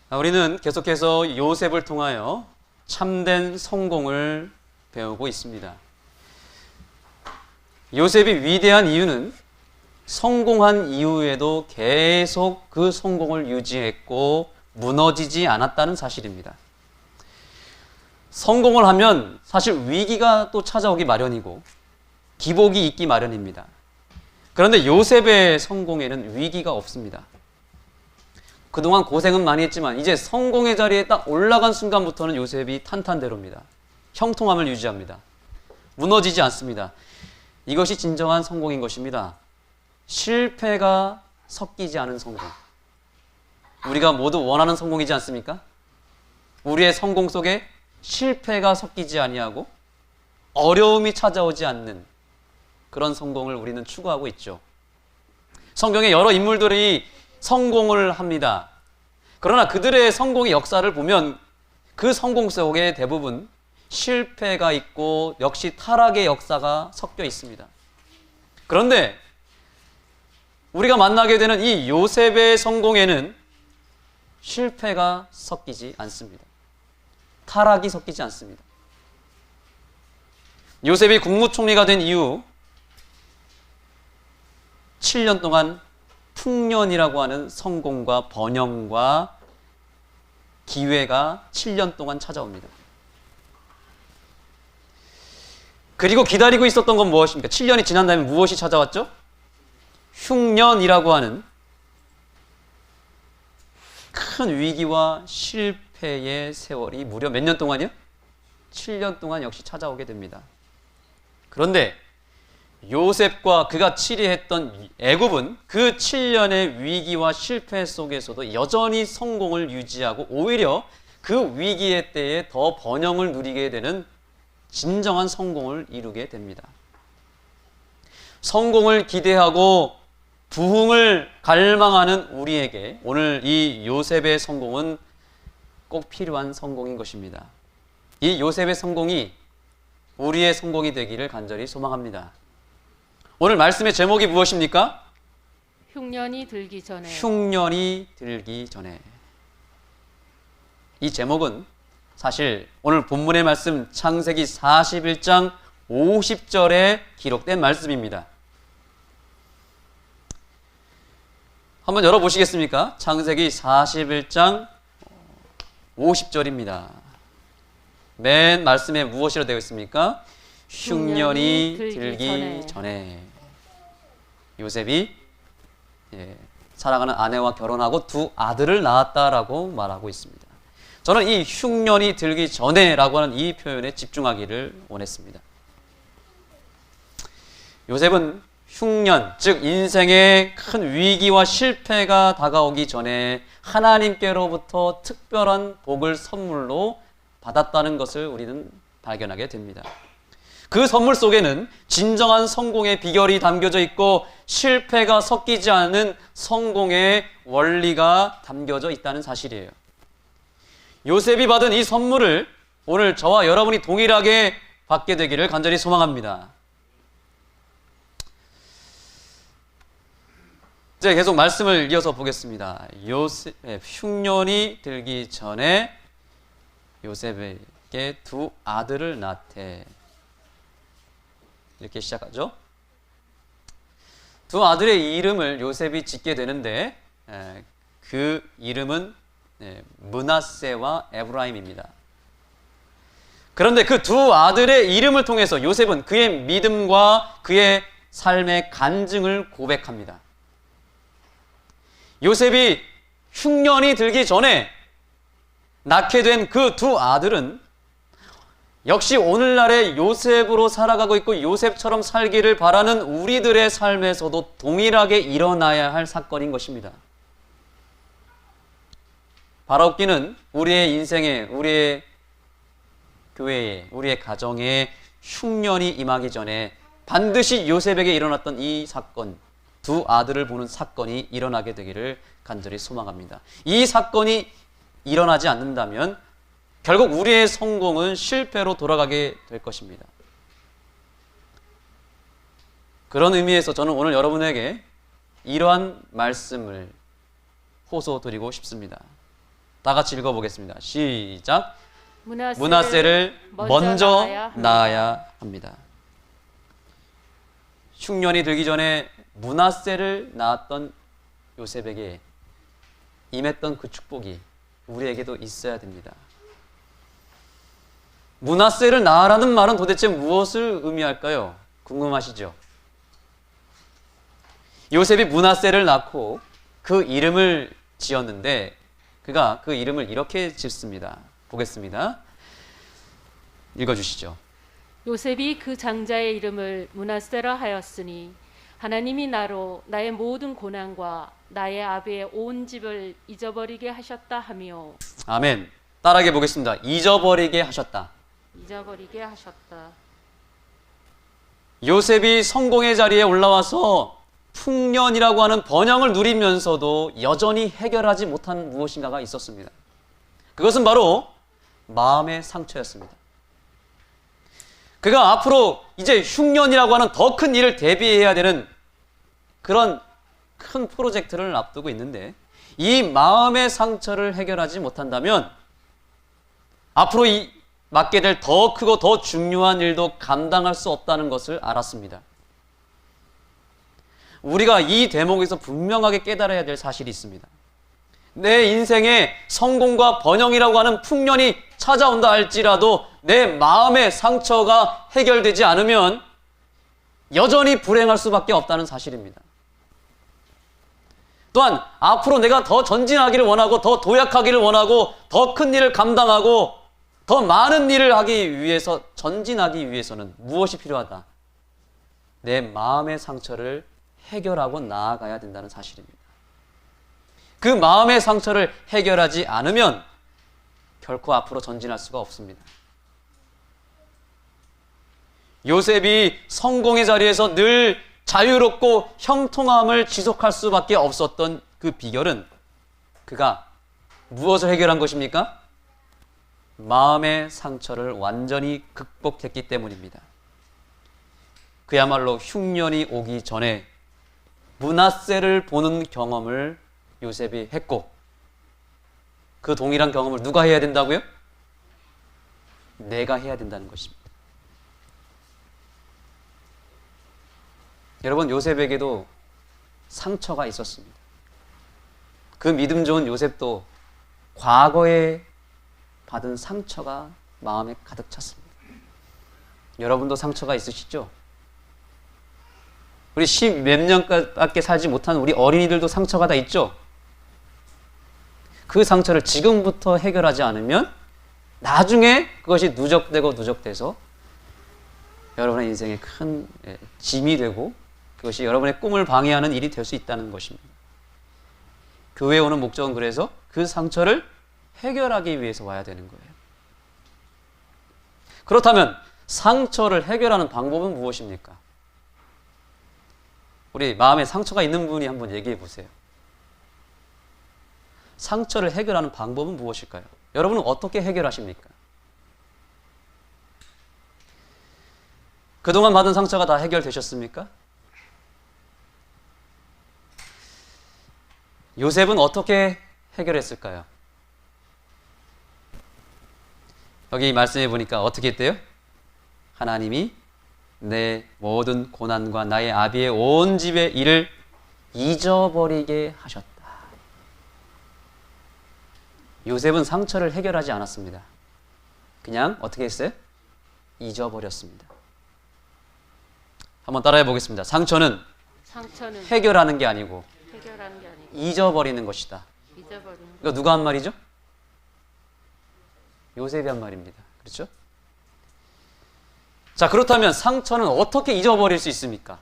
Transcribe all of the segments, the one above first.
우리는 계속해서 요셉을 통하여 참된 성공을 배우고 있습니다. 요셉이 위대한 이유는 성공한 이후에도 계속 그 성공을 유지했고 무너지지 않았다는 사실입니다. 성공을 하면 사실 위기가 또 찾아오기 마련이고 기복이 있기 마련입니다. 그런데 요셉의 성공에는 위기가 없습니다. 그동안 고생은 많이 했지만 이제 성공의 자리에 딱 올라간 순간부터는 요셉이 탄탄대로입니다. 형통함을 유지합니다. 무너지지 않습니다. 이것이 진정한 성공인 것입니다. 실패가 섞이지 않은 성공. 우리가 모두 원하는 성공이지 않습니까? 우리의 성공 속에 실패가 섞이지 아니하고 어려움이 찾아오지 않는 그런 성공을 우리는 추구하고 있죠. 성경의 여러 인물들이 성공을 합니다. 그러나 그들의 성공의 역사를 보면 그 성공 속에 대부분 실패가 있고 역시 타락의 역사가 섞여 있습니다. 그런데 우리가 만나게 되는 이 요셉의 성공에는 실패가 섞이지 않습니다. 타락이 섞이지 않습니다. 요셉이 국무총리가 된 이후 7년 동안 풍년이라고 하는 성공과 번영과 기회가 7년 동안 찾아옵니다. 그리고 기다리고 있었던 건 무엇입니까? 7년이 지난 다음에 무엇이 찾아왔죠? 흉년이라고 하는 큰 위기와 실패의 세월이 무려 몇 년 동안이요? 7년 동안 역시 찾아오게 됩니다. 그런데 요셉과 그가 치리했던 애굽은 그 7년의 위기와 실패 속에서도 여전히 성공을 유지하고 오히려 그 위기의 때에 더 번영을 누리게 되는 진정한 성공을 이루게 됩니다. 성공을 기대하고 부흥을 갈망하는 우리에게 오늘 이 요셉의 성공은 꼭 필요한 성공인 것입니다. 이 요셉의 성공이 우리의 성공이 되기를 간절히 소망합니다. 오늘 말씀의 제목이 무엇입니까? 흉년이 들기 전에. 흉년이 들기 전에. 이 제목은 사실 오늘 본문의 말씀 창세기 41장 50절에 기록된 말씀입니다. 한번 열어보시겠습니까? 창세기 41장 50절입니다. 맨 말씀에 무엇이라 되어 있습니까? 흉년이 들기 전에. 요셉이 사랑하는 아내와 결혼하고 두 아들을 낳았다라고 말하고 있습니다. 저는 이 흉년이 들기 전에라고 하는 이 표현에 집중하기를 원했습니다. 요셉은 흉년, 즉 인생의 큰 위기와 실패가 다가오기 전에 하나님께로부터 특별한 복을 선물로 받았다는 것을 우리는 발견하게 됩니다. 그 선물 속에는 진정한 성공의 비결이 담겨져 있고 실패가 섞이지 않은 성공의 원리가 담겨져 있다는 사실이에요. 요셉이 받은 이 선물을 오늘 저와 여러분이 동일하게 받게 되기를 간절히 소망합니다. 이제 계속 말씀을 이어서 보겠습니다. 흉년이 들기 전에 요셉에게 두 아들을 낳되, 이렇게 시작하죠. 두 아들의 이름을 요셉이 짓게 되는데 그 이름은 므낫세와 에브라임입니다. 그런데 그 두 아들의 이름을 통해서 요셉은 그의 믿음과 그의 삶의 간증을 고백합니다. 요셉이 흉년이 들기 전에 낳게 된 그 두 아들은 역시 오늘날의 요셉으로 살아가고 있고 요셉처럼 살기를 바라는 우리들의 삶에서도 동일하게 일어나야 할 사건인 것입니다. 바라옵기는 우리의 인생에, 우리의 교회에, 우리의 가정에 흉년이 임하기 전에 반드시 요셉에게 일어났던 이 사건, 두 아들을 보는 사건이 일어나게 되기를 간절히 소망합니다. 이 사건이 일어나지 않는다면 결국 우리의 성공은 실패로 돌아가게 될 것입니다. 그런 의미에서 저는 오늘 여러분에게 이러한 말씀을 호소드리고 싶습니다. 다 같이 읽어보겠습니다. 시작. 므낫세를 므낫세를 먼저 낳아야 낳아야 합니다. 흉년이 들기 전에 므낫세를 낳았던 요셉에게 임했던 그 축복이 우리에게도 있어야 됩니다. 므낫세를 낳으라는 말은 도대체 무엇을 의미할까요? 궁금하시죠? 요셉이 므낫세를 낳고 그 이름을 지었는데 그가 그 이름을 이렇게 짓습니다. 보겠습니다. 읽어주시죠. 요셉이 그 장자의 이름을 므낫세라 하였으니 하나님이 나로 나의 모든 고난과 나의 아비의 온 집을 잊어버리게 하셨다 하며. 아멘. 따라하게 보겠습니다. 잊어버리게 하셨다. 잊어버리게 하셨다. 요셉이 성공의 자리에 올라와서 풍년이라고 하는 번영을 누리면서도 여전히 해결하지 못한 무엇인가가 있었습니다. 그것은 바로 마음의 상처였습니다. 그가 앞으로 이제 흉년이라고 하는 더 큰 일을 대비해야 되는 그런 큰 프로젝트를 앞두고 있는데 이 마음의 상처를 해결하지 못한다면 앞으로 맡게 될 더 크고 더 중요한 일도 감당할 수 없다는 것을 알았습니다. 우리가 이 대목에서 분명하게 깨달아야 될 사실이 있습니다. 내 인생에 성공과 번영이라고 하는 풍년이 찾아온다 할지라도 내 마음의 상처가 해결되지 않으면 여전히 불행할 수밖에 없다는 사실입니다. 또한 앞으로 내가 더 전진하기를 원하고 더 도약하기를 원하고 더 큰 일을 감당하고 더 많은 일을 하기 위해서 전진하기 위해서는 무엇이 필요하다? 내 마음의 상처를 해결하고 나아가야 된다는 사실입니다. 그 마음의 상처를 해결하지 않으면 결코 앞으로 전진할 수가 없습니다. 요셉이 성공의 자리에서 늘 자유롭고 형통함을 지속할 수밖에 없었던 그 비결은 그가 무엇을 해결한 것입니까? 마음의 상처를 완전히 극복했기 때문입니다. 그야말로 흉년이 오기 전에 므낫세를 보는 경험을 요셉이 했고 그 동일한 경험을 누가 해야 된다고요? 내가 해야 된다는 것입니다. 여러분, 요셉에게도 상처가 있었습니다. 그 믿음 좋은 요셉도 과거에 받은 상처가 마음에 가득 찼습니다. 여러분도 상처가 있으시죠? 우리 10몇 년밖에 살지 못한 우리 어린이들도 상처가 다 있죠? 그 상처를 지금부터 해결하지 않으면 나중에 그것이 누적돼서 여러분의 인생에 큰 짐이 되고 그것이 여러분의 꿈을 방해하는 일이 될 수 있다는 것입니다. 교회에 오는 목적은 그래서 그 상처를 해결하기 위해서 와야 되는 거예요. 그렇다면 상처를 해결하는 방법은 무엇입니까? 우리 마음에 상처가 있는 분이 한번 얘기해 보세요. 상처를 해결하는 방법은 무엇일까요? 여러분은 어떻게 해결하십니까? 그동안 받은 상처가 다 해결되셨습니까? 요셉은 어떻게 해결했을까요? 여기 말씀해 보니까 어떻게 했대요? 하나님이 내 모든 고난과 나의 아비의 온 집의 일을 잊어버리게 하셨다. 요셉은 상처를 해결하지 않았습니다. 그냥 어떻게 했어요? 잊어버렸습니다. 한번 따라해 보겠습니다. 상처는 해결하는 게 아니고 잊어버리는 것이다. 이거 누가 한 말이죠? 요셉이 한 말입니다. 그렇죠? 자, 그렇다면 상처는 어떻게 잊어버릴 수 있습니까?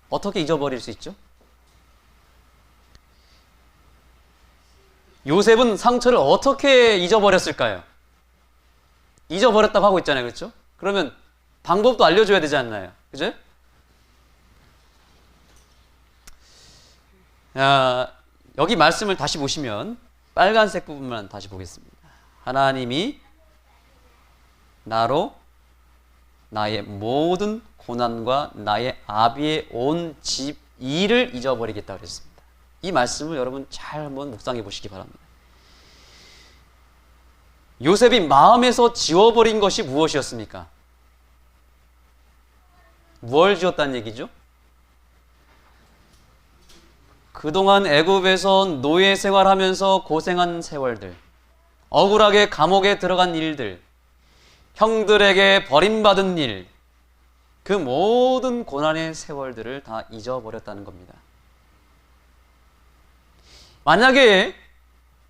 어떻게 잊어버릴 수 있죠? 요셉은 상처를 어떻게 잊어버렸을까요? 잊어버렸다고 하고 있잖아요. 그렇죠? 그러면 방법도 알려줘야 되지 않나요? 그죠? 여기 말씀을 다시 보시면 빨간색 부분만 다시 보겠습니다. 하나님이 나로 나의 모든 고난과 나의 아비의 온 집 일을 잊어버리겠다고 그랬습니다. 이 말씀을 여러분 잘 한번 묵상해 보시기 바랍니다. 요셉이 마음에서 지워버린 것이 무엇이었습니까? 뭘 지웠다는 얘기죠? 그동안 애굽에서 노예 생활하면서 고생한 세월들, 억울하게 감옥에 들어간 일들, 형들에게 버림받은 일, 그 모든 고난의 세월들을 다 잊어버렸다는 겁니다. 만약에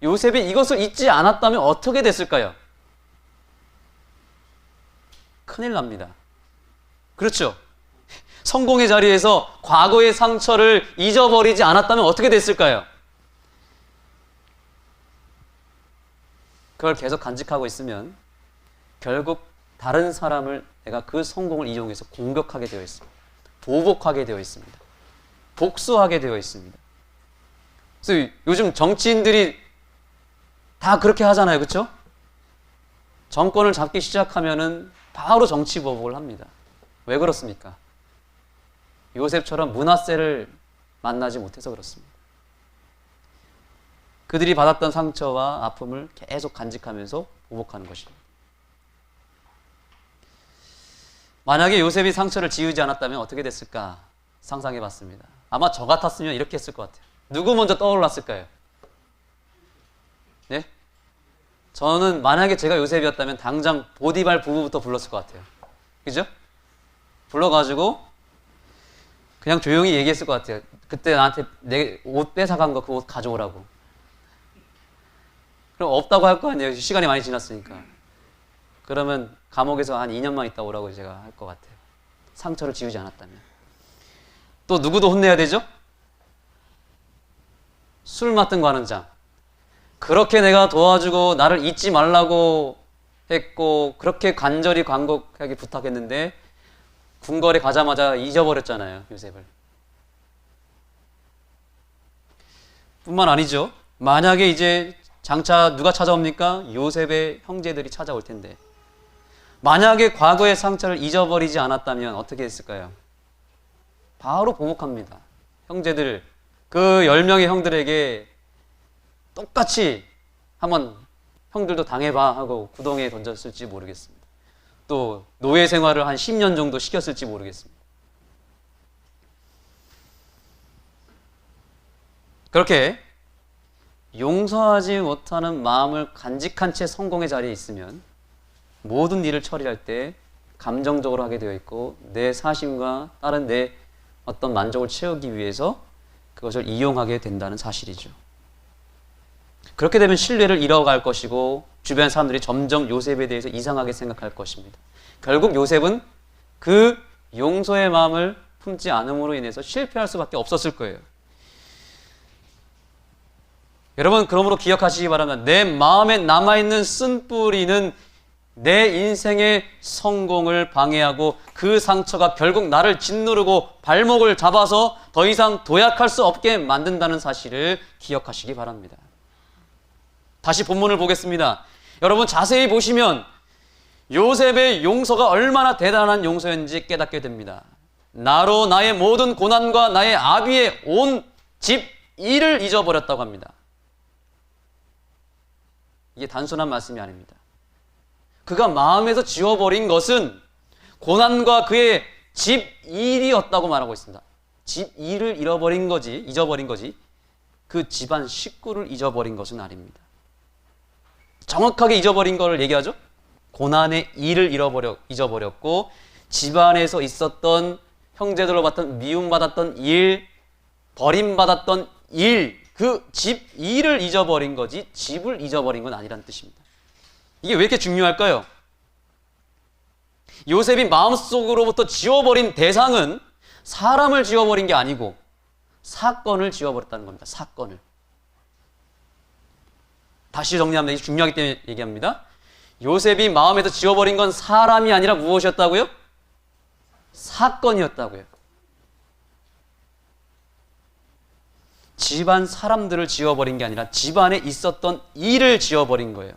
요셉이 이것을 잊지 않았다면 어떻게 됐을까요? 큰일 납니다. 그렇죠? 성공의 자리에서 과거의 상처를 잊어버리지 않았다면 어떻게 됐을까요? 그걸 계속 간직하고 있으면 결국 다른 사람을 내가 그 성공을 이용해서 공격하게 되어 있습니다. 보복하게 되어 있습니다. 복수하게 되어 있습니다. 그래서 요즘 정치인들이 다 그렇게 하잖아요. 그렇죠? 정권을 잡기 시작하면은 바로 정치 보복을 합니다. 왜 그렇습니까? 요셉처럼 므낫세를 만나지 못해서 그렇습니다. 그들이 받았던 상처와 아픔을 계속 간직하면서 보복하는 것입니다. 만약에 요셉이 상처를 지우지 않았다면 어떻게 됐을까 상상해 봤습니다. 아마 저 같았으면 이렇게 했을 것 같아요. 누구 먼저 떠올랐을까요? 네? 저는 만약에 제가 요셉이었다면 당장 보디발 부부부터 불렀을 것 같아요. 그죠? 불러가지고 그냥 조용히 얘기했을 것 같아요. 그때 나한테 내 옷 뺏어간 거 그 옷 가져오라고. 그럼 없다고 할 거 아니에요. 시간이 많이 지났으니까. 그러면 감옥에서 한 2년만 있다 오라고 제가 할 것 같아요. 상처를 지우지 않았다면. 또 누구도 혼내야 되죠? 술 맡은 관원장. 그렇게 내가 도와주고 나를 잊지 말라고 했고 그렇게 간절히 간곡하게 부탁했는데 궁궐에 가자마자 잊어버렸잖아요. 요셉을. 뿐만 아니죠. 만약에 이제 장차 누가 찾아옵니까? 요셉의 형제들이 찾아올 텐데 만약에 과거의 상처를 잊어버리지 않았다면 어떻게 했을까요? 바로 보복합니다. 형제들, 그 10명의 형들에게 똑같이 한번 형들도 당해봐 하고 구덩이에 던졌을지 모르겠습니다. 또 노예 생활을 한 10년 정도 시켰을지 모르겠습니다. 그렇게 용서하지 못하는 마음을 간직한 채 성공의 자리에 있으면 모든 일을 처리할 때 감정적으로 하게 되어 있고 내 사심과 다른 내 어떤 만족을 채우기 위해서 그것을 이용하게 된다는 사실이죠. 그렇게 되면 신뢰를 잃어갈 것이고 주변 사람들이 점점 요셉에 대해서 이상하게 생각할 것입니다. 결국 요셉은 그 용서의 마음을 품지 않음으로 인해서 실패할 수밖에 없었을 거예요. 여러분, 그러므로 기억하시기 바랍니다. 내 마음에 남아있는 쓴뿌리는 내 인생의 성공을 방해하고 그 상처가 결국 나를 짓누르고 발목을 잡아서 더 이상 도약할 수 없게 만든다는 사실을 기억하시기 바랍니다. 다시 본문을 보겠습니다. 여러분 자세히 보시면 요셉의 용서가 얼마나 대단한 용서였는지 깨닫게 됩니다. 나로 나의 모든 고난과 나의 아비의 온 집 일을 잊어버렸다고 합니다. 이게 단순한 말씀이 아닙니다. 그가 마음에서 지워버린 것은 고난과 그의 집 일이었다고 말하고 있습니다. 집 일을 잊어버린 거지 그 집안 식구를 잊어버린 것은 아닙니다. 정확하게 잊어버린 것을 얘기하죠. 고난의 일을 잊어버렸고 집안에서 있었던 형제들로 받던 미움받았던 일, 버림받았던 일, 그 집 일을 잊어버린 거지 집을 잊어버린 건 아니라는 뜻입니다. 이게 왜 이렇게 중요할까요? 요셉이 마음속으로부터 지워버린 대상은 사람을 지워버린 게 아니고 사건을 지워버렸다는 겁니다. 사건을. 다시 정리합니다. 이게 중요하기 때문에 얘기합니다. 요셉이 마음에서 지워버린 건 사람이 아니라 무엇이었다고요? 사건이었다고요. 집안 사람들을 지워버린 게 아니라 집안에 있었던 일을 지워버린 거예요.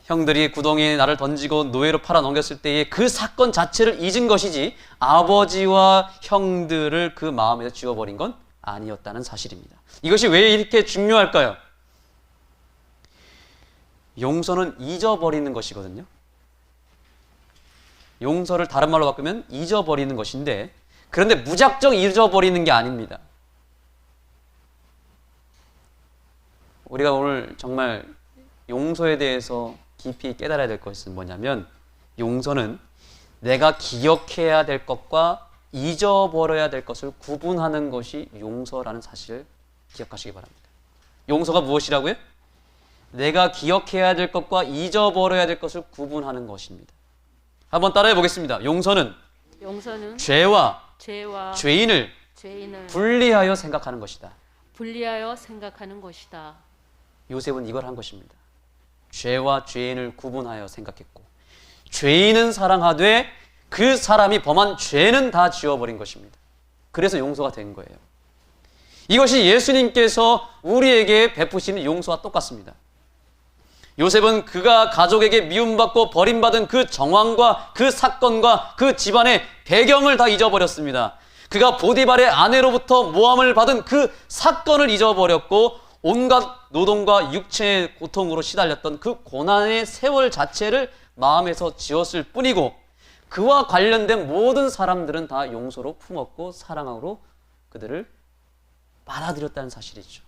형들이 구덩이에 나를 던지고 노예로 팔아 넘겼을 때의 그 사건 자체를 잊은 것이지 아버지와 형들을 그 마음에서 지워버린 건 아니었다는 사실입니다. 이것이 왜 이렇게 중요할까요? 용서는 잊어버리는 것이거든요. 용서를 다른 말로 바꾸면 잊어버리는 것인데, 그런데 무작정 잊어버리는 게 아닙니다. 우리가 오늘 정말 용서에 대해서 깊이 깨달아야 될 것은 뭐냐면, 용서는 내가 기억해야 될 것과 잊어버려야 될 것을 구분하는 것이 용서라는 사실을 기억하시기 바랍니다. 용서가 무엇이라고요? 내가 기억해야 될 것과 잊어버려야 될 것을 구분하는 것입니다. 한번 따라해 보겠습니다. 용서는 죄와 죄인을 분리하여 생각하는 것이다. 요셉은 이걸 한 것입니다. 죄와 죄인을 구분하여 생각했고, 죄인은 사랑하되 그 사람이 범한 죄는 다 지워버린 것입니다. 그래서 용서가 된 거예요. 이것이 예수님께서 우리에게 베푸시는 용서와 똑같습니다. 요셉은 그가 가족에게 미움받고 버림받은 그 정황과 그 사건과 그 집안의 배경을 다 잊어버렸습니다. 그가 보디발의 아내로부터 모함을 받은 그 사건을 잊어버렸고, 온갖 노동과 육체의 고통으로 시달렸던 그 고난의 세월 자체를 마음에서 지웠을 뿐이고, 그와 관련된 모든 사람들은 다 용서로 품었고 사랑으로 그들을 받아들였다는 사실이죠.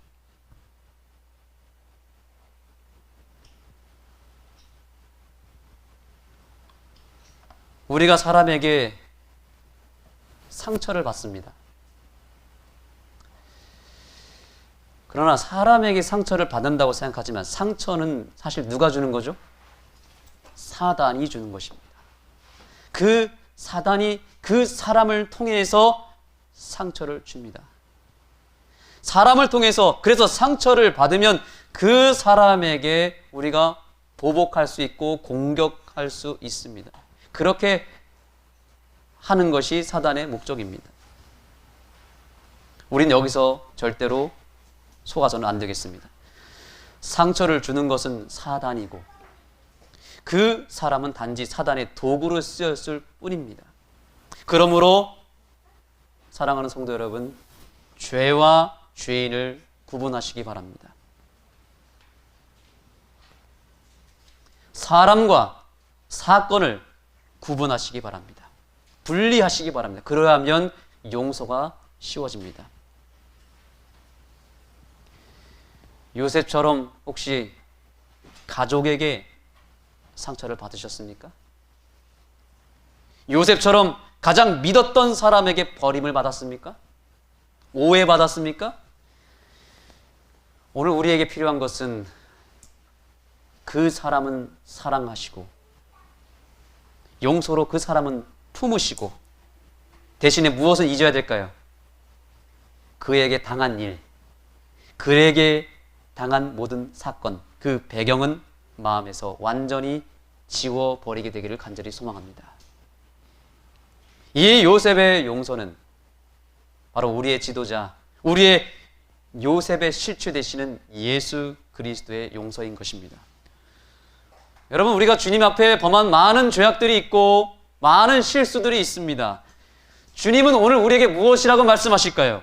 우리가 사람에게 상처를 받습니다. 그러나 사람에게 상처를 받는다고 생각하지만, 상처는 사실 누가 주는 거죠? 사단이 주는 것입니다. 그 사단이 그 사람을 통해서 상처를 줍니다. 사람을 통해서, 그래서 상처를 받으면 그 사람에게 우리가 보복할 수 있고 공격할 수 있습니다. 그렇게 하는 것이 사단의 목적입니다. 우린 여기서 절대로 속아서는 안 되겠습니다. 상처를 주는 것은 사단이고, 그 사람은 단지 사단의 도구로 쓰였을 뿐입니다. 그러므로 사랑하는 성도 여러분, 죄와 죄인을 구분하시기 바랍니다. 사람과 사건을 구분하시기 바랍니다. 분리하시기 바랍니다. 그러하면 용서가 쉬워집니다. 요셉처럼 혹시 가족에게 상처를 받으셨습니까? 요셉처럼 가장 믿었던 사람에게 버림을 받았습니까? 오해받았습니까? 오늘 우리에게 필요한 것은 그 사람은 사랑하시고 용서로 그 사람은 품으시고, 대신에 무엇을 잊어야 될까요? 그에게 당한 일, 그에게 당한 모든 사건, 그 배경은 마음에서 완전히 지워버리게 되기를 간절히 소망합니다. 이 요셉의 용서는 바로 우리의 지도자, 우리의 요셉의 실체 되시는 예수 그리스도의 용서인 것입니다. 여러분, 우리가 주님 앞에 범한 많은 죄악들이 있고 많은 실수들이 있습니다. 주님은 오늘 우리에게 무엇이라고 말씀하실까요?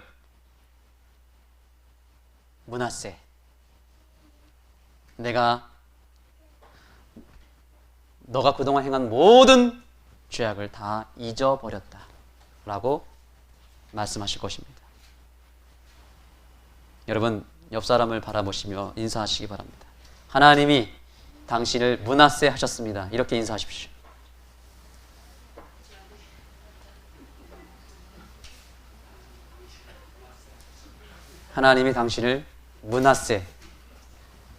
므낫세, 너가 그동안 행한 모든 죄악을 다 잊어버렸다 라고 말씀하실 것입니다. 여러분, 옆 사람을 바라보시며 인사하시기 바랍니다. 하나님이 당신을 므낫세 하셨습니다. 이렇게 인사하십시오. 하나님이 당신을 므낫세,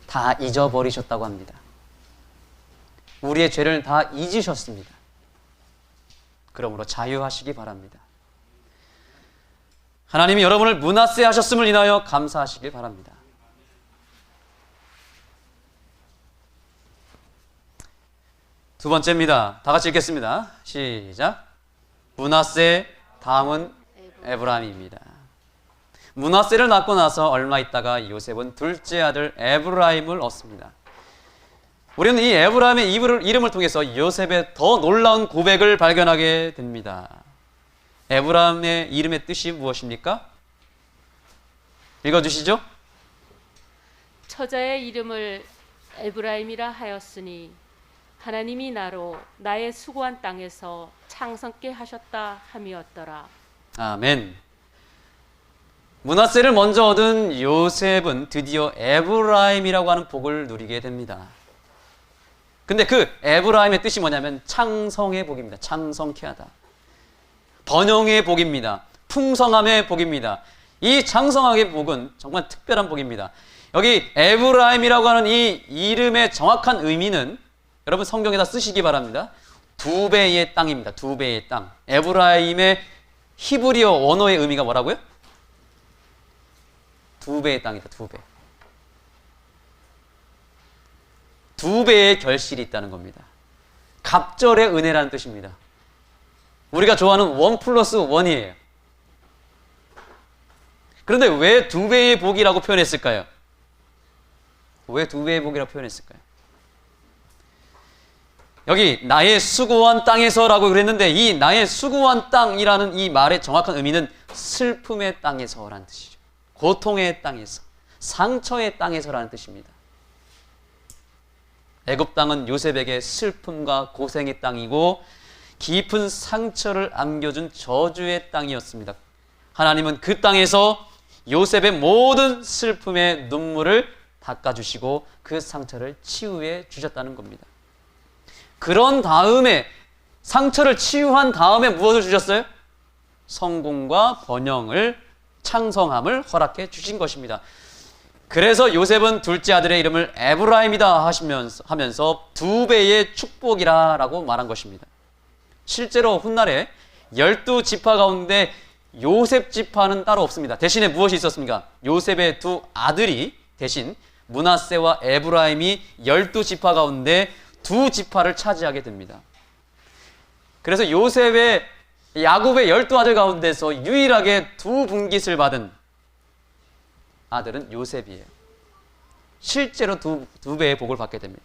다 잊어버리셨다고 합니다. 우리의 죄를 다 잊으셨습니다. 그러므로 자유하시기 바랍니다. 하나님이 여러분을 므낫세 하셨음을 인하여 감사하시길 바랍니다. 두 번째입니다. 다 같이 읽겠습니다. 시작. 므낫세, 다음은 에브라임입니다. 므낫세를 낳고 나서 얼마 있다가 요셉은 둘째 아들 에브라임을 얻습니다. 우리는 이 에브라임의 이름을 통해서 요셉의 더 놀라운 고백을 발견하게 됩니다. 에브라임의 이름의 뜻이 무엇입니까? 읽어주시죠. 처자의 이름을 에브라임이라 하였으니 하나님이 나로 나의 수고한 땅에서 창성케 하셨다 함이었더라. 아멘. 므낫세를 먼저 얻은 요셉은 드디어 에브라임이라고 하는 복을 누리게 됩니다. 근데 그 에브라임의 뜻이 뭐냐면 창성의 복입니다. 창성케 하다. 번영의 복입니다. 풍성함의 복입니다. 이 창성함의 복은 정말 특별한 복입니다. 여기 에브라임이라고 하는 이 이름의 정확한 의미는 여러분 성경에다 쓰시기 바랍니다. 두 배의 땅입니다. 두 배의 땅. 에브라임의 히브리어 원어의 의미가 뭐라고요? 두 배의 땅이다. 두 배. 두 배의 결실이 있다는 겁니다. 갑절의 은혜라는 뜻입니다. 우리가 좋아하는 1+1이에요. 그런데 왜 두 배의 복이라고 표현했을까요? 왜 두 배의 복이라고 표현했을까요? 여기 나의 수고한 땅에서라고 그랬는데 이 나의 수고한 땅이라는 이 말의 정확한 의미는 슬픔의 땅에서라는 뜻이죠. 고통의 땅에서, 상처의 땅에서라는 뜻입니다. 애굽 땅은 요셉에게 슬픔과 고생의 땅이고 깊은 상처를 안겨준 저주의 땅이었습니다. 하나님은 그 땅에서 요셉의 모든 슬픔의 눈물을 닦아주시고 그 상처를 치유해 주셨다는 겁니다. 그런 다음에 상처를 치유한 다음에 무엇을 주셨어요? 성공과 번영을 창성함을 허락해 주신 것입니다. 그래서 요셉은 둘째 아들의 이름을 에브라임이다 하면서 두 배의 축복이라고 말한 것입니다. 실제로 훗날에 12지파 가운데 요셉 지파는 따로 없습니다. 대신에 무엇이 있었습니까? 요셉의 두 아들이 대신 므낫세와 에브라임이 12지파 가운데 두 지파를 차지하게 됩니다. 그래서 야곱의 12아들 가운데서 유일하게 두 분깃을 받은 아들은 요셉이에요. 실제로 두 배의 복을 받게 됩니다.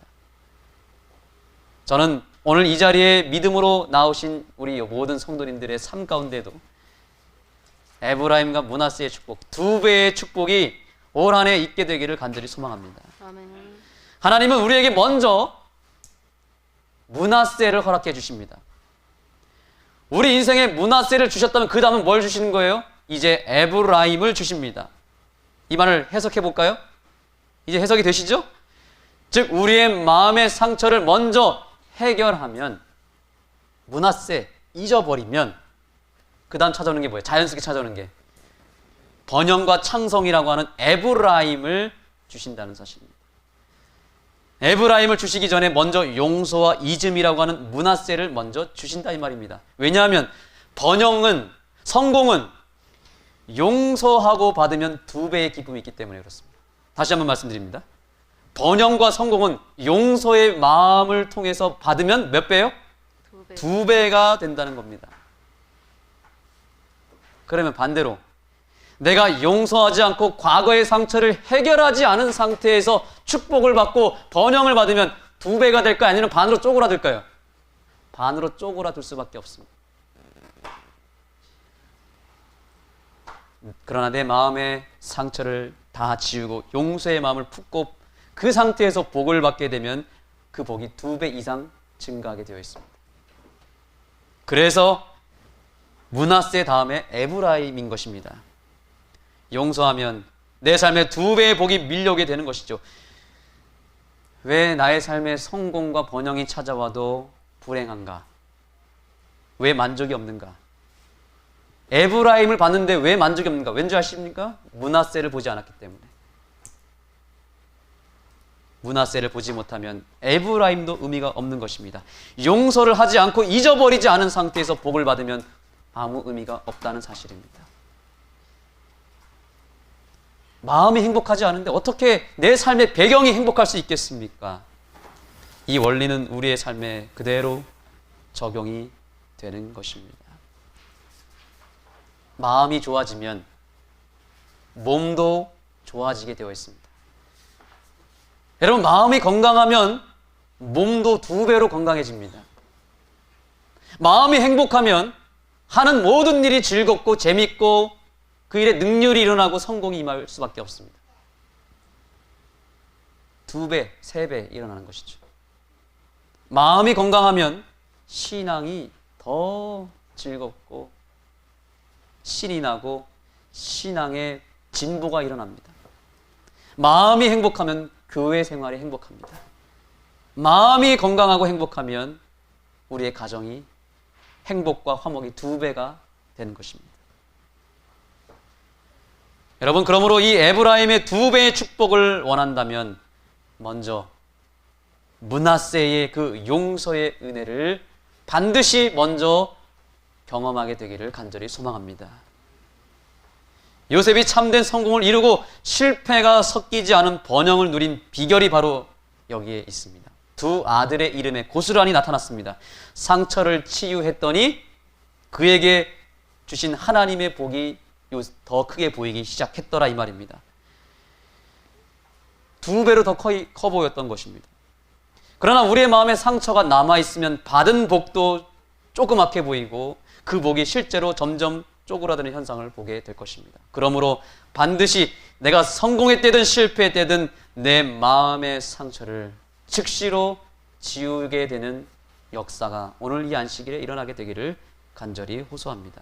저는 오늘 이 자리에 믿음으로 나오신 우리 모든 성도님들의 삶 가운데도 에브라임과 므낫세의 축복, 두 배의 축복이 올 한 해 있게 되기를 간절히 소망합니다. 아멘. 하나님은 우리에게 먼저 므낫세를 허락해 주십니다. 우리 인생에 므낫세를 주셨다면 그 다음은 뭘 주시는 거예요? 이제 에브라임을 주십니다. 이 말을 해석해 볼까요? 이제 해석이 되시죠? 즉 우리의 마음의 상처를 먼저 해결하면, 므낫세 잊어버리면 그 다음 찾아오는 게 뭐예요? 자연스럽게 찾아오는 게 번영과 창성이라고 하는 에브라임을 주신다는 사실입니다. 에브라임을 주시기 전에 먼저 용서와 잊음이라고 하는 므낫세를 먼저 주신다 이 말입니다. 왜냐하면 번영은, 성공은 용서하고 받으면 두 배의 기쁨이 있기 때문에 그렇습니다. 다시 한번 말씀드립니다. 번영과 성공은 용서의 마음을 통해서 받으면 몇 배요? 두 배가 된다는 겁니다. 그러면 반대로 내가 용서하지 않고 과거의 상처를 해결하지 않은 상태에서 축복을 받고 번영을 받으면 두 배가 될까요? 아니면 반으로 쪼그라들까요? 반으로 쪼그라들 수밖에 없습니다. 그러나 내 마음의 상처를 다 지우고 용서의 마음을 품고 그 상태에서 복을 받게 되면 그 복이 두 배 이상 증가하게 되어 있습니다. 그래서 므낫세 다음에 에브라임인 것입니다. 용서하면 내 삶에 두 배의 복이 밀려오게 되는 것이죠. 왜 나의 삶에 성공과 번영이 찾아와도 불행한가? 왜 만족이 없는가? 에브라임을 봤는데 왜 만족이 없는가? 왠지 아십니까? 므낫세를 보지 않았기 때문에. 므낫세를 보지 못하면 에브라임도 의미가 없는 것입니다. 용서를 하지 않고 잊어버리지 않은 상태에서 복을 받으면 아무 의미가 없다는 사실입니다. 마음이 행복하지 않은데 어떻게 내 삶의 배경이 행복할 수 있겠습니까? 이 원리는 우리의 삶에 그대로 적용이 되는 것입니다. 마음이 좋아지면 몸도 좋아지게 되어 있습니다. 여러분, 마음이 건강하면 몸도 두 배로 건강해집니다. 마음이 행복하면 하는 모든 일이 즐겁고 재밌고 그 일에 능률이 일어나고 성공이 임할 수밖에 없습니다. 2배, 3배 일어나는 것이죠. 마음이 건강하면 신앙이 더 즐겁고 신이 나고 신앙의 진보가 일어납니다. 마음이 행복하면 교회 생활이 행복합니다. 마음이 건강하고 행복하면 우리의 가정이 행복과 화목이 2배가 되는 것입니다. 여러분, 그러므로 이 에브라임의 2배의 축복을 원한다면 먼저 므낫세의 그 용서의 은혜를 반드시 먼저 경험하게 되기를 간절히 소망합니다. 요셉이 참된 성공을 이루고 실패가 섞이지 않은 번영을 누린 비결이 바로 여기에 있습니다. 2 아들의 이름에 고스란히 나타났습니다. 상처를 치유했더니 그에게 주신 하나님의 복이 더 크게 보이기 시작했더라, 이 말입니다. 2배로 더 커 보였던 것입니다. 그러나 우리의 마음에 상처가 남아있으면 받은 복도 조그맣게 보이고 그 복이 실제로 점점 쪼그라드는 현상을 보게 될 것입니다. 그러므로 반드시 내가 성공했든 실패했든 내 마음의 상처를 즉시로 지우게 되는 역사가 오늘 이 안식일에 일어나게 되기를 간절히 호소합니다.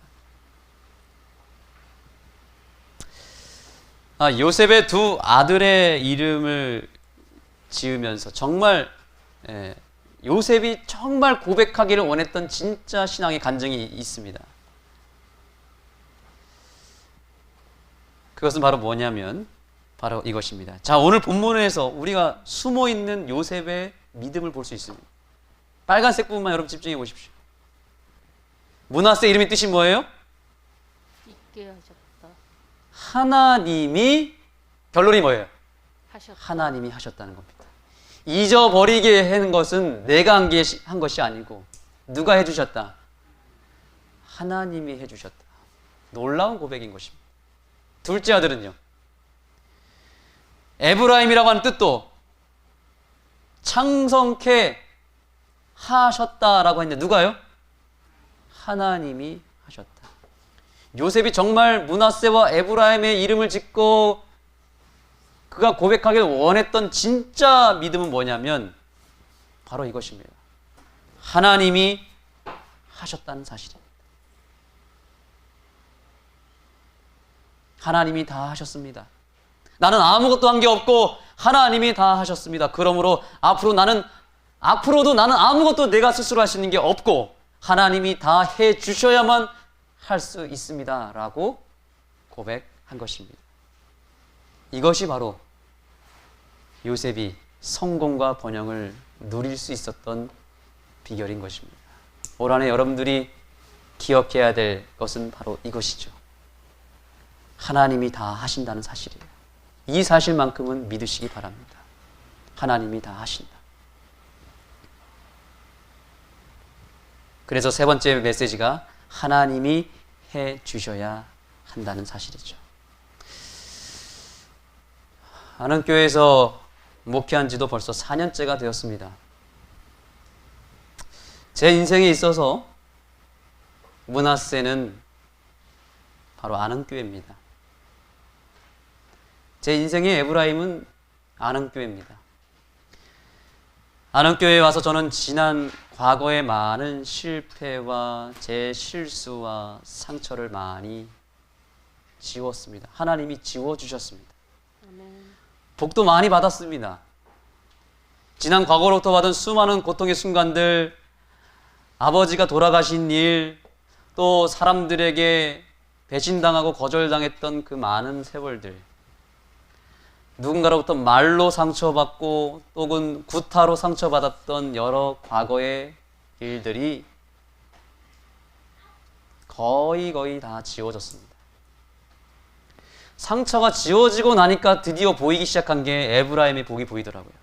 요셉의 2 아들의 이름을 지으면서 정말 요셉이 정말 고백하기를 원했던 진짜 신앙의 간증이 있습니다. 그것은 바로 뭐냐면 바로 이것입니다. 자, 오늘 본문에서 우리가 숨어있는 요셉의 믿음을 볼 수 있습니다. 빨간색 부분만 여러분 집중해 보십시오. 므낫세 이름의 뜻이 뭐예요? 있게 하셨다. 하나님이, 결론이 뭐예요? 하셨다. 하나님이 하셨다는 겁니다. 잊어버리게 하는 것은 내가 한 것이 아니고 누가 해주셨다? 하나님이 해주셨다. 놀라운 고백인 것입니다. 둘째 아들은요, 에브라임이라고 하는 뜻도 창성케 하셨다라고 했는데 누가요? 하나님이 하셨다. 요셉이 정말 므낫세와 에브라임의 이름을 짓고 그가 고백하기를 원했던 진짜 믿음은 뭐냐면 바로 이것입니다. 하나님이 하셨다는 사실입니다. 하나님이 다 하셨습니다. 나는 아무것도 한 게 없고 하나님이 다 하셨습니다. 그러므로 앞으로도 나는 아무것도 내가 스스로 할 수 있는 게 없고 하나님이 다 해 주셔야만 할 수 있습니다. 라고 고백한 것입니다. 이것이 바로 요셉이 성공과 번영을 누릴 수 있었던 비결인 것입니다. 올 한해 여러분들이 기억해야 될 것은 바로 이것이죠. 하나님이 다 하신다는 사실이에요. 이 사실만큼은 믿으시기 바랍니다. 하나님이 다 하신다. 그래서 세 번째 메시지가 하나님이 해 주셔야 한다는 사실이죠. 안흥교회에서 목회한 지도 벌써 4년째가 되었습니다. 제 인생에 있어서 므낫세는 바로 안흥교회입니다. 제 인생의 에브라임은 안흥교회입니다. 안흥교회에 와서 저는 지난 과거의 많은 실패와 제 실수와 상처를 많이 지웠습니다. 하나님이 지워주셨습니다. 아멘. 복도 많이 받았습니다. 지난 과거로부터 받은 수많은 고통의 순간들, 아버지가 돌아가신 일, 또 사람들에게 배신당하고 거절당했던 그 많은 세월들, 누군가로부터 말로 상처받고 또는 구타로 상처받았던 여러 과거의 일들이 거의 다 지워졌습니다. 상처가 지워지고 나니까 드디어 보이기 시작한 게 에브라임의 복이 보이더라고요.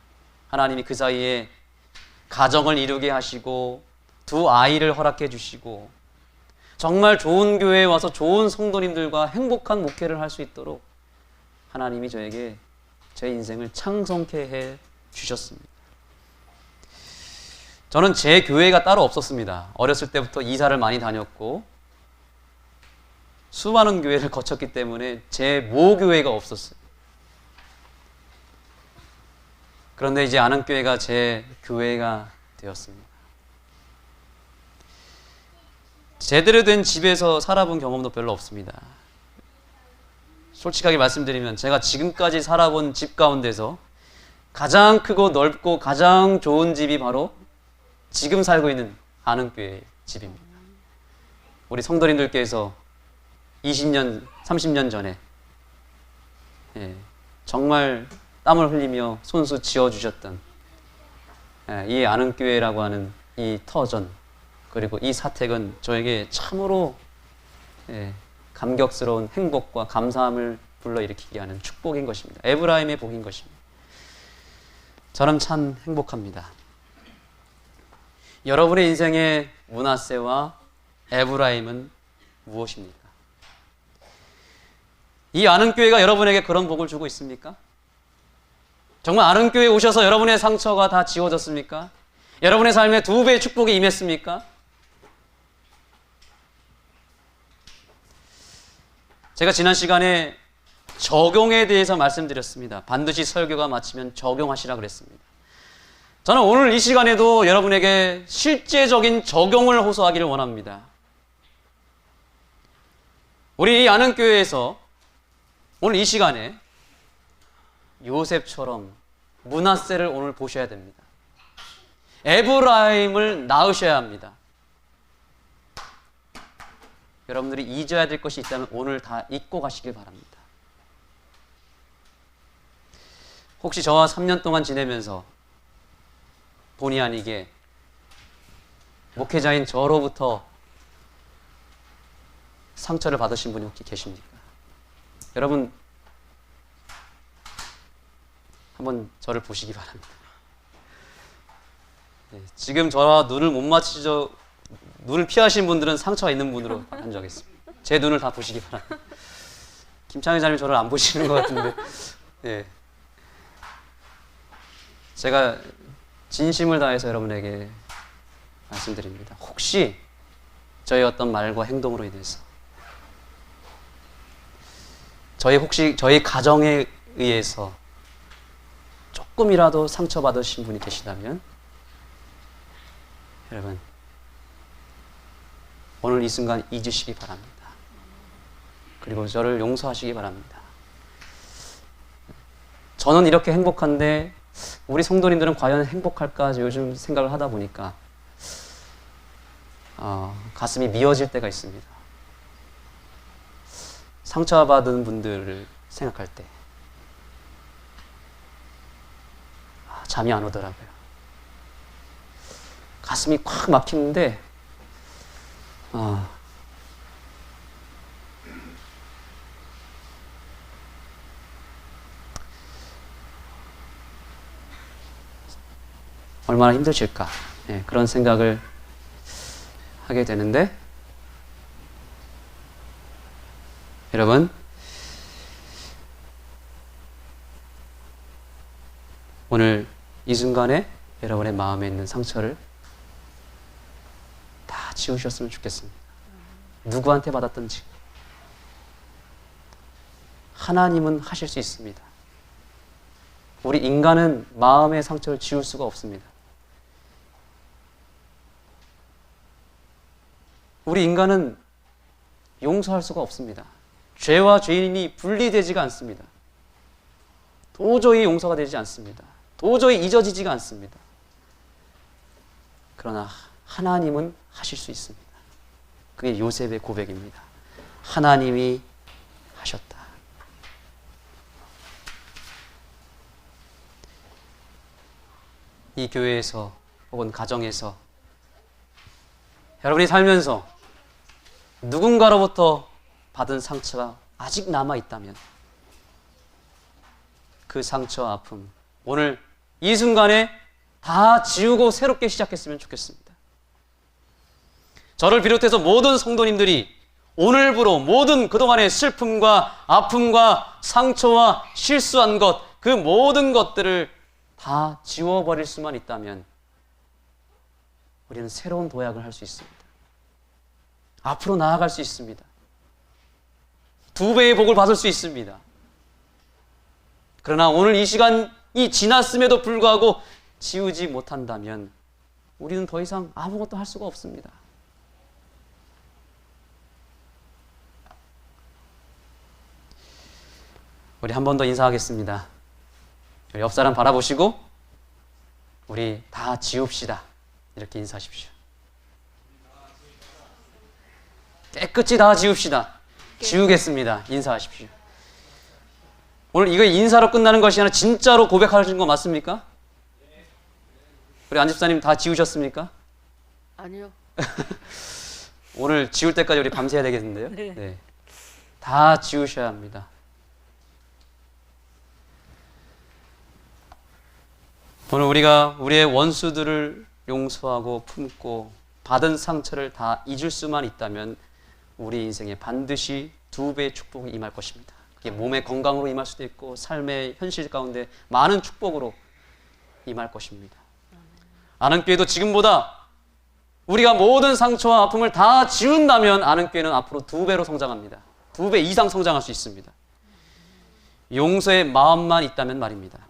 하나님이 그 사이에 가정을 이루게 하시고 2 아이를 허락해 주시고 정말 좋은 교회에 와서 좋은 성도님들과 행복한 목회를 할 수 있도록 하나님이 저에게 제 인생을 창성케 해 주셨습니다. 저는 제 교회가 따로 없었습니다. 어렸을 때부터 이사를 많이 다녔고 수많은 교회를 거쳤기 때문에 제 모교회가 없었어요. 그런데 이제 아는 교회가 제 교회가 되었습니다. 제대로 된 집에서 살아본 경험도 별로 없습니다. 솔직하게 말씀드리면 제가 지금까지 살아본 집 가운데서 가장 크고 넓고 가장 좋은 집이 바로 지금 살고 있는 아는 교회의 집입니다. 우리 성도님들께서 20년, 30년 전에 정말 땀을 흘리며 손수 지어주셨던 이 아는 교회라고 하는 이 터전, 그리고 이 사택은 저에게 참으로 감격스러운 행복과 감사함을 불러일으키게 하는 축복인 것입니다. 에브라임의 복인 것입니다. 저는 참 행복합니다. 여러분의 인생의 므낫세와 에브라임은 무엇입니까? 이 아는 교회가 여러분에게 그런 복을 주고 있습니까? 정말 아는 교회에 오셔서 여러분의 상처가 다 지워졌습니까? 여러분의 삶에 2배의 축복이 임했습니까? 제가 지난 시간에 적용에 대해서 말씀드렸습니다. 반드시 설교가 마치면 적용하시라 그랬습니다. 저는 오늘 이 시간에도 여러분에게 실제적인 적용을 호소하기를 원합니다. 우리 이 아는 교회에서 오늘 이 시간에 요셉처럼 므낫세를 오늘 보셔야 됩니다. 에브라임을 낳으셔야 합니다. 여러분들이 잊어야 될 것이 있다면 오늘 다 잊고 가시길 바랍니다. 혹시 저와 3년 동안 지내면서 본의 아니게 목회자인 저로부터 상처를 받으신 분이 혹시 계십니까? 여러분 한번 저를 보시기 바랍니다. 지금 저와 눈을 못 맞추죠. 눈을 피하신 분들은 상처가 있는 분으로 한정하겠습니다. 제 눈을 다 보시기 바랍니다. 김창희 자님 저를 안 보시는 것 같은데, 제가 진심을 다해서 여러분에게 말씀드립니다. 혹시 저의 어떤 말과 행동으로 인해서 저희 가정에 의해서 조금이라도 상처받으신 분이 계시다면 여러분 오늘 이 순간 잊으시기 바랍니다. 그리고 저를 용서하시기 바랍니다. 저는 이렇게 행복한데 우리 성도님들은 과연 행복할까 요즘 생각을 하다 보니까 가슴이 미어질 때가 있습니다. 상처받은 분들을 생각할 때 잠이 안 오더라고요. 가슴이 꽉 막히는데 얼마나 힘드실까 그런 생각을 하게 되는데 여러분 오늘 이 순간에 여러분의 마음에 있는 상처를 다 지우셨으면 좋겠습니다. 누구한테 받았든지 하나님은 하실 수 있습니다. 우리 인간은 마음의 상처를 지울 수가 없습니다. 우리 인간은 용서할 수가 없습니다. 죄와 죄인이 분리되지가 않습니다. 도저히 용서가 되지 않습니다. 도저히 잊어지지가 않습니다. 그러나 하나님은 하실 수 있습니다. 그게 요셉의 고백입니다. 하나님이 하셨다. 이 교회에서 혹은 가정에서 여러분이 살면서 누군가로부터 받은 상처가 아직 남아있다면 그 상처와 아픔 오늘 이 순간에 다 지우고 새롭게 시작했으면 좋겠습니다. 저를 비롯해서 모든 성도님들이 오늘부로 모든 그동안의 슬픔과 아픔과 상처와 실수한 것, 그 모든 것들을 다 지워버릴 수만 있다면 우리는 새로운 도약을 할 수 있습니다. 앞으로 나아갈 수 있습니다. 2배의 복을 받을 수 있습니다. 그러나 오늘 이 시간이 지났음에도 불구하고 지우지 못한다면 우리는 더 이상 아무것도 할 수가 없습니다. 우리 한 번 더 인사하겠습니다. 옆 사람 바라보시고 우리 다 지웁시다. 이렇게 인사하십시오. 깨끗이 다 지웁시다. 지우겠습니다. 인사하십시오. 오늘 이거 인사로 끝나는 것이 아니라 진짜로 고백하신 거 맞습니까? 우리 안 집사님 다 지우셨습니까? 아니요. 오늘 지울 때까지 우리 밤새야 되겠는데요. 네. 네. 다 지우셔야 합니다. 오늘 우리가 우리의 원수들을 용서하고 품고 받은 상처를 다 잊을 수만 있다면 우리 인생에 반드시 2배의 축복이 임할 것입니다. 그게 몸의 건강으로 임할 수도 있고 삶의 현실 가운데 많은 축복으로 임할 것입니다. 아는교회도 지금보다 우리가 모든 상처와 아픔을 다 지운다면 아는교회는 앞으로 2배로 성장합니다. 2배 이상 성장할 수 있습니다. 용서의 마음만 있다면 말입니다.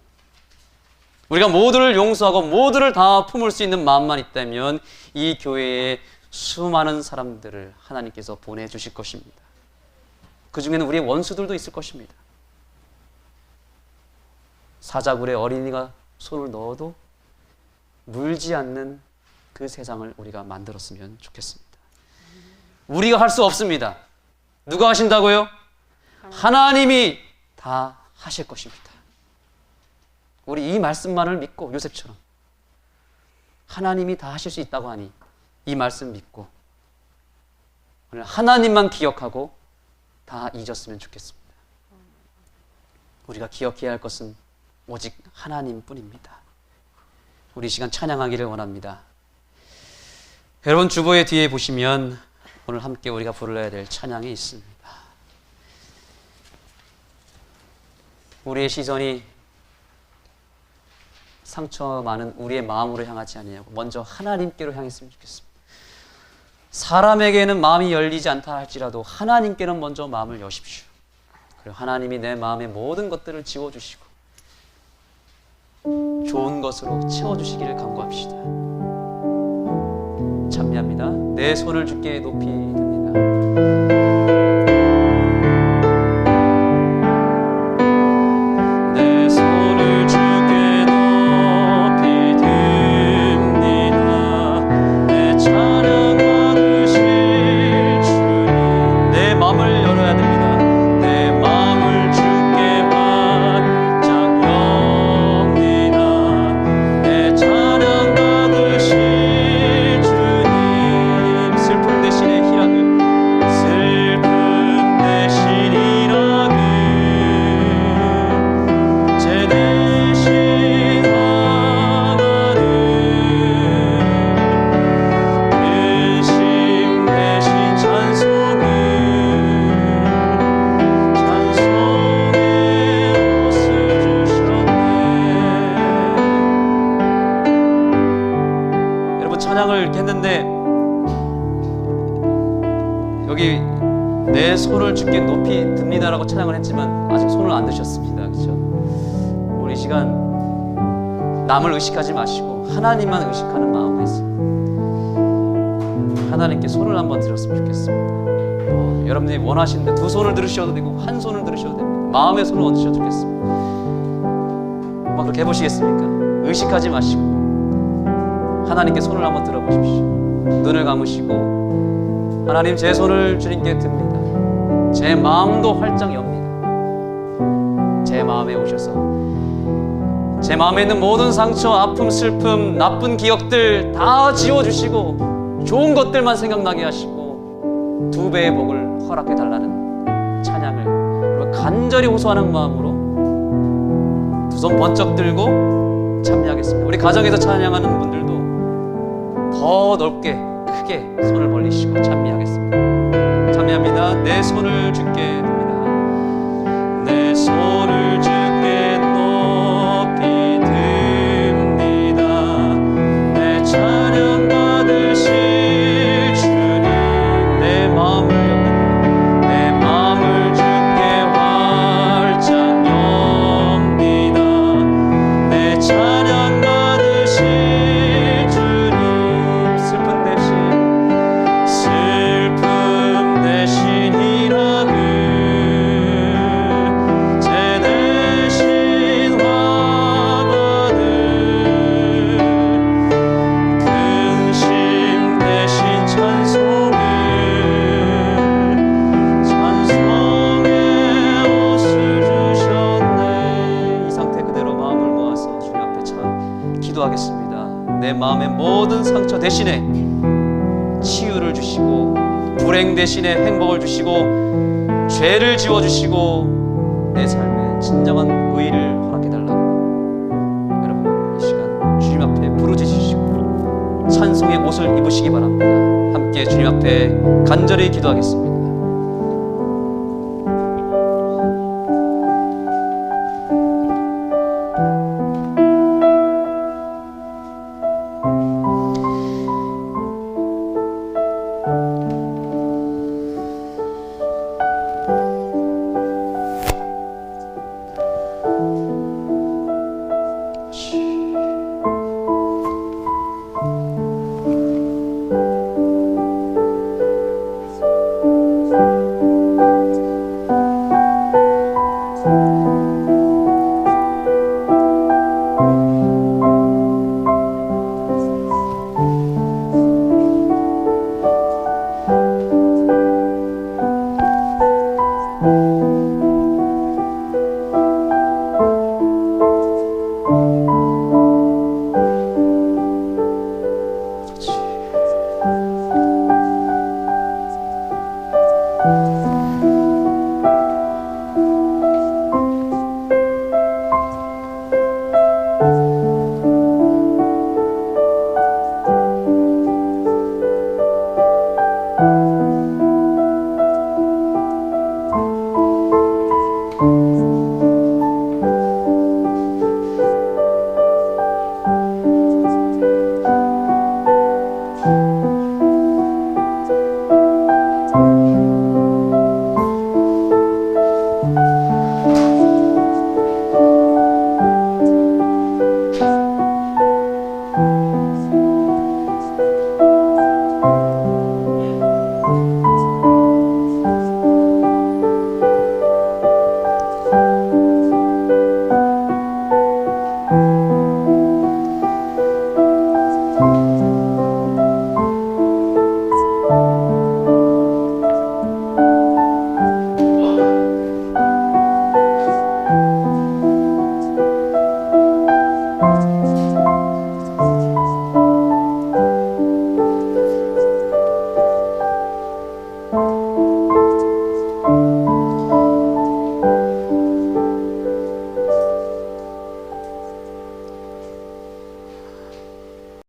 우리가 모두를 용서하고 모두를 다 품을 수 있는 마음만 있다면 이 교회에 수많은 사람들을 하나님께서 보내주실 것입니다. 그 중에는 우리의 원수들도 있을 것입니다. 사자굴에 어린이가 손을 넣어도 물지 않는 그 세상을 우리가 만들었으면 좋겠습니다. 우리가 할 수 없습니다. 누가 하신다고요? 하나님이 다 하실 것입니다. 우리 이 말씀만을 믿고 요셉처럼 하나님이 다 하실 수 있다고 하니 이 말씀 믿고 오늘 하나님만 기억하고 다 잊었으면 좋겠습니다. 우리가 기억해야 할 것은 오직 하나님뿐입니다. 우리 시간 찬양하기를 원합니다. 여러분 주보의 뒤에 보시면 오늘 함께 우리가 불러야 될 찬양이 있습니다. 우리의 시선이 상처 많은 우리의 마음으로 향하지 아니하고 먼저 하나님께로 향했으면 좋겠습니다. 사람에게는 마음이 열리지 않다 할지라도 하나님께는 먼저 마음을 여십시오. 그리고 하나님이 내 마음의 모든 것들을 지워주시고 좋은 것으로 채워주시기를 간구합시다. 찬미합니다. 내 손을 주께 높이 듭니다. 찬양을 이렇게 했는데 여기 내 손을 주께 높이 듭니다라고 찬양을 했지만 아직 손을 안 드셨습니다. 그렇죠? 우리 이 시간 남을 의식하지 마시고 하나님만 의식하는 마음에서 하나님께 손을 한번 들었으면 좋겠습니다. 여러분들이 원하시는데 2손을 들으셔도 되고 1손을 들으셔도 됩니다. 마음의 손을 얹으셔도 좋겠습니다. 한번 그렇게 해보시겠습니까? 의식하지 마시고 하나님께 손을 한번 들어보십시오. 눈을 감으시고 하나님 제 손을 주님께 듭니다. 제 마음도 활짝 엽니다. 제 마음에 오셔서 제 마음에 있는 모든 상처, 아픔, 슬픔, 나쁜 기억들 다 지워주시고 좋은 것들만 생각나게 하시고 2배의 복을 허락해 달라는 찬양을 간절히 호소하는 마음으로 2손 번쩍 들고 찬미하겠습니다. 우리 가정에서 찬양하는 분들도 더 넓게 크게 손을 벌리시고 찬미하겠습니다. 찬미합니다. 내 손을 주께 듭니다. 내 손을 주께 높이 듭니다. 내 찬양 받으실 주님 내 마음을 엽니다. 내 마음을 주께 마음의 모든 상처 대신에 치유를 주시고 불행 대신에 행복을 주시고 죄를 지워주시고 내 삶에 진정한 의의를 허락해달라고 여러분 이 시간 주님 앞에 부르짖으시고 찬송의 옷을 입으시기 바랍니다. 함께 주님 앞에 간절히 기도하겠습니다.